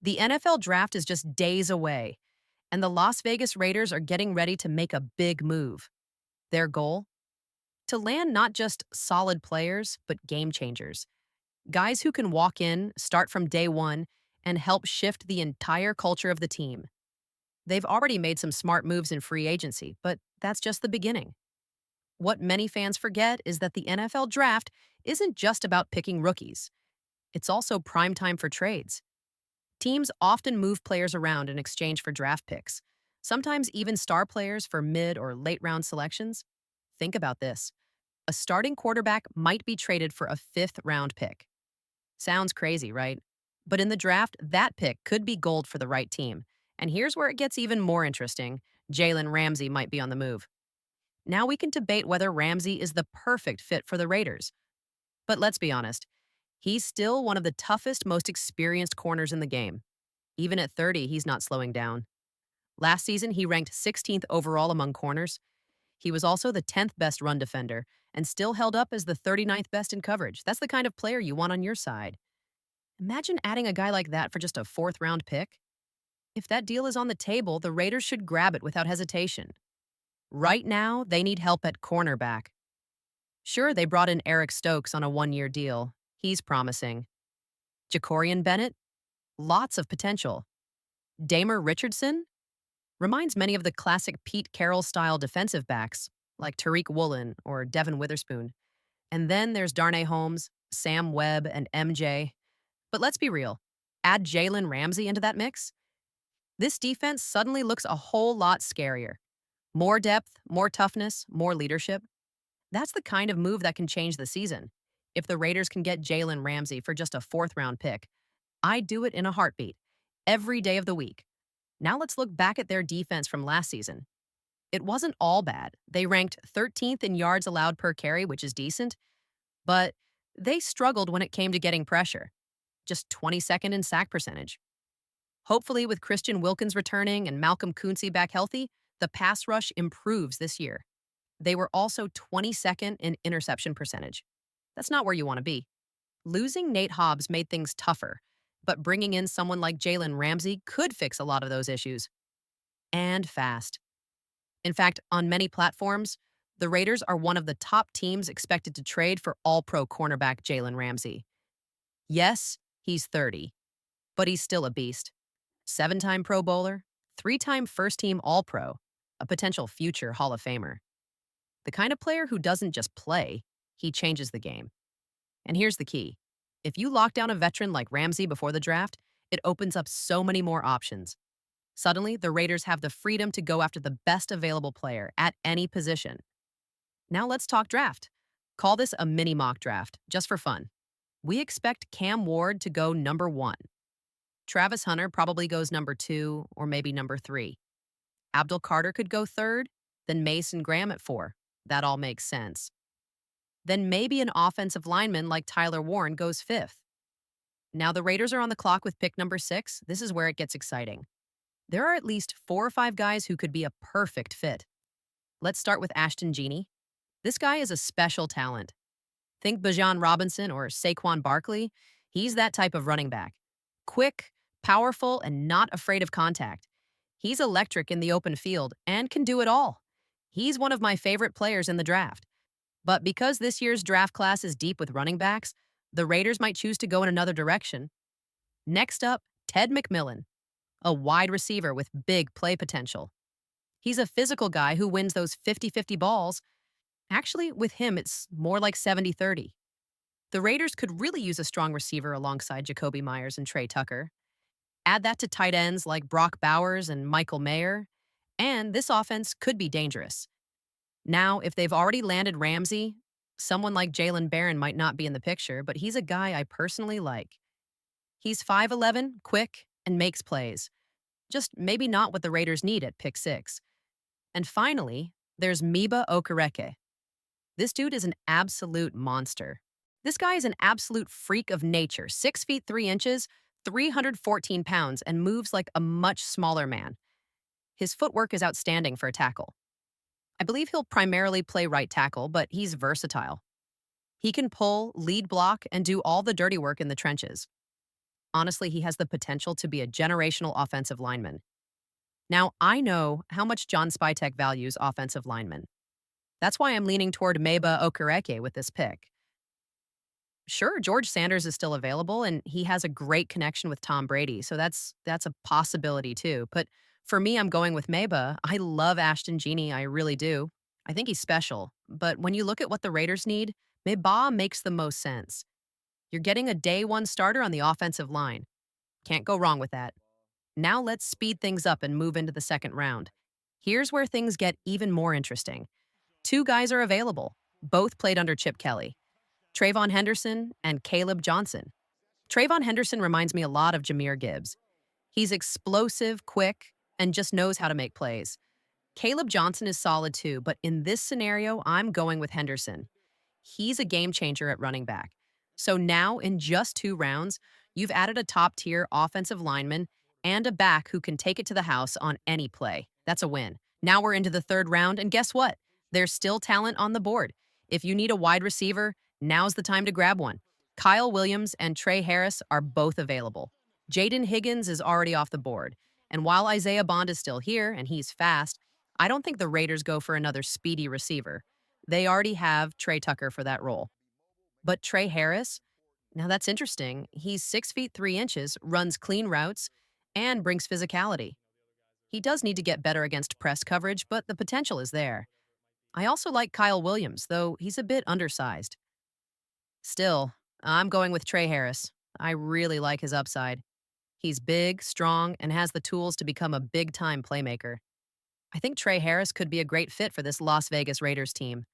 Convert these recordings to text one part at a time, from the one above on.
The NFL draft is just days away, and the Las Vegas Raiders are getting ready to make a big move. Their goal? To land not just solid players, but game changers. Guys who can walk in, start from day one, and help shift the entire culture of the team. They've already made some smart moves in free agency, but that's just the beginning. What many fans forget is that the NFL draft isn't just about picking rookies. It's also prime time for trades. Teams often move players around in exchange for draft picks, sometimes even star players for mid or late round selections. Think about this. A starting quarterback might be traded for a fifth round pick. Sounds crazy, right? But in the draft, that pick could be gold for the right team. And here's where it gets even more interesting. Jalen Ramsey might be on the move. Now we can debate whether Ramsey is the perfect fit for the Raiders. But let's be honest, he's still one of the toughest, most experienced corners in the game. Even at 30, he's not slowing down. Last season, he ranked 16th overall among corners. He was also the 10th best run defender and still held up as the 39th best in coverage. That's the kind of player you want on your side. Imagine adding a guy like that for just a fourth round pick. If that deal is on the table, the Raiders should grab it without hesitation. Right now, they need help at cornerback. Sure, they brought in Eric Stokes on a one-year deal. He's promising. Jacorian Bennett? Lots of potential. Damer Richardson? Reminds many of the classic Pete Carroll-style defensive backs, like Tariq Woolen or Devin Witherspoon. And then there's Darnay Holmes, Sam Webb, and MJ. But let's be real. Add Jalen Ramsey into that mix? This defense suddenly looks a whole lot scarier. More depth, more toughness, more leadership. That's the kind of move that can change the season. If the Raiders can get Jalen Ramsey for just a fourth-round pick, I'd do it in a heartbeat, every day of the week. Now let's look back at their defense from last season. It wasn't all bad. They ranked 13th in yards allowed per carry, which is decent, but they struggled when it came to getting pressure, just 22nd in sack percentage. Hopefully, with Christian Wilkins returning and Malcolm Kuntz back healthy, the pass rush improves this year. They were also 22nd in interception percentage. That's not where you want to be. Losing Nate Hobbs made things tougher, but bringing in someone like Jalen Ramsey could fix a lot of those issues. And fast. In fact, on many platforms, the Raiders are one of the top teams expected to trade for all-pro cornerback Jalen Ramsey. Yes, he's 30, but he's still a beast. 7-time Pro Bowler, 3-time first-team All-Pro, a potential future Hall of Famer. The kind of player who doesn't just play, he changes the game. And here's the key. If you lock down a veteran like Ramsey before the draft, it opens up so many more options. Suddenly, the Raiders have the freedom to go after the best available player at any position. Now let's talk draft. Call this a mini mock draft, just for fun. We expect Cam Ward to go number 1. Travis Hunter probably goes number 2 or maybe number 3. Abdul Carter could go 3rd, then Mason Graham at 4. That all makes sense. Then maybe an offensive lineman like Tyler Warren goes 5th. Now the Raiders are on the clock with pick number 6. This is where it gets exciting. There are at least 4 or 5 guys who could be a perfect fit. Let's start with Ashton Jeanty. This guy is a special talent. Think Bijan Robinson or Saquon Barkley. He's that type of running back. Quick, powerful, and not afraid of contact. He's electric in the open field and can do it all. He's one of my favorite players in the draft. But because this year's draft class is deep with running backs, the Raiders might choose to go in another direction. Next up, Ted McMillan, a wide receiver with big play potential. He's a physical guy who wins those 50-50 balls. Actually, with him, it's more like 70-30. The Raiders could really use a strong receiver alongside Jacoby Myers and Trey Tucker. Add that to tight ends like Brock Bowers and Michael Mayer, and this offense could be dangerous. Now, if they've already landed Ramsey, someone like Jalen Barron might not be in the picture, but he's a guy I personally like. He's 5'11", quick, and makes plays. Just maybe not what the Raiders need at pick 6. And finally, there's Mebo Okereke. This dude is an absolute monster. This guy is an absolute freak of nature, 6 feet 3 inches, 314 pounds, and moves like a much smaller man. His footwork is outstanding for a tackle. I believe he'll primarily play right tackle, but he's versatile. He can pull, lead block, and do all the dirty work in the trenches. Honestly, he has the potential to be a generational offensive lineman. Now, I know how much John Spytek values offensive linemen. That's why I'm leaning toward Meba Okereke with this pick. Sure, George Sanders is still available and he has a great connection with Tom Brady, so that's a possibility too. But for me, I'm going with Meba. I love Ashton Jeanty, I really do. I think he's special. But when you look at what the Raiders need, Meba makes the most sense. You're getting a day one starter on the offensive line. Can't go wrong with that. Now let's speed things up and move into the second round. Here's where things get even more interesting. Two guys are available. Both played under Chip Kelly. Trayvon Henderson and Caleb Johnson. Trayvon Henderson reminds me a lot of Jahmyr Gibbs. He's explosive, quick, and just knows how to make plays. Caleb Johnson is solid too, but in this scenario, I'm going with Henderson. He's a game changer at running back. So now, in just 2 rounds, you've added a top tier offensive lineman and a back who can take it to the house on any play. That's a win. Now we're into the third round, and guess what? There's still talent on the board. If you need a wide receiver, now's the time to grab one. Kyle Williams and Trey Harris are both available. Jaden Higgins is already off the board. And while Isaiah Bond is still here and he's fast, I don't think the Raiders go for another speedy receiver. They already have Trey Tucker for that role. But Trey Harris, now that's interesting. He's 6 feet 3 inches, runs clean routes, and brings physicality. He does need to get better against press coverage, but the potential is there. I also like Kyle Williams, though he's a bit undersized. Still, I'm going with Trey Harris. I really like his upside. He's big, strong, and has the tools to become a big-time playmaker. I think Trey Harris could be a great fit for this Las Vegas Raiders team.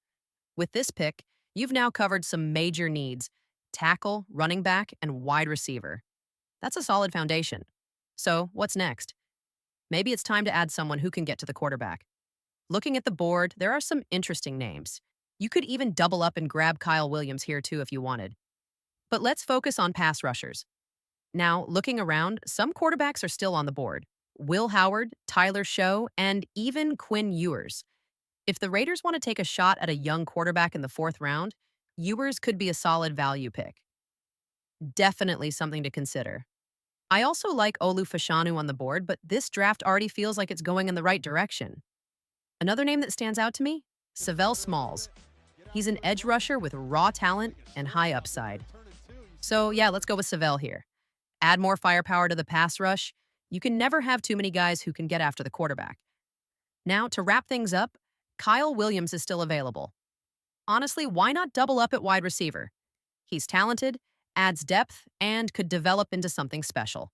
With this pick, you've now covered some major needs: tackle, running back, and wide receiver. That's a solid foundation. So, what's next? Maybe it's time to add someone who can get to the quarterback. Looking at the board, there are some interesting names. You could even double up and grab Kyle Williams here too if you wanted. But let's focus on pass rushers. Now, looking around, some quarterbacks are still on the board. Will Howard, Tyler Show, and even Quinn Ewers. If the Raiders want to take a shot at a young quarterback in the 4th round, Ewers could be a solid value pick. Definitely something to consider. I also like Olu Fashanu on the board, but this draft already feels like it's going in the right direction. Another name that stands out to me? Savell Smalls. He's an edge rusher with raw talent and high upside. So yeah, let's go with Savell here. Add more firepower to the pass rush. You can never have too many guys who can get after the quarterback. Now, to wrap things up, Kyle Williams is still available. Honestly, why not double up at wide receiver? He's talented, adds depth, and could develop into something special.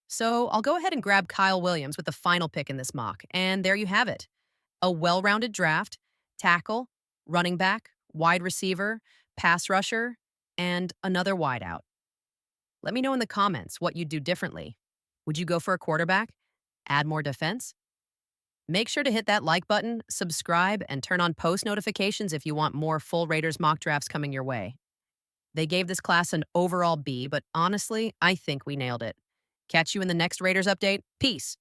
So I'll go ahead and grab Kyle Williams with the final pick in this mock, and there you have it. A well-rounded draft: tackle, running back, wide receiver, pass rusher, and another wideout. Let me know in the comments what you'd do differently. Would you go for a quarterback? Add more defense? Make sure to hit that like button, subscribe, and turn on post notifications if you want more full Raiders mock drafts coming your way. They gave this class an overall B, but honestly, I think we nailed it. Catch you in the next Raiders update. Peace.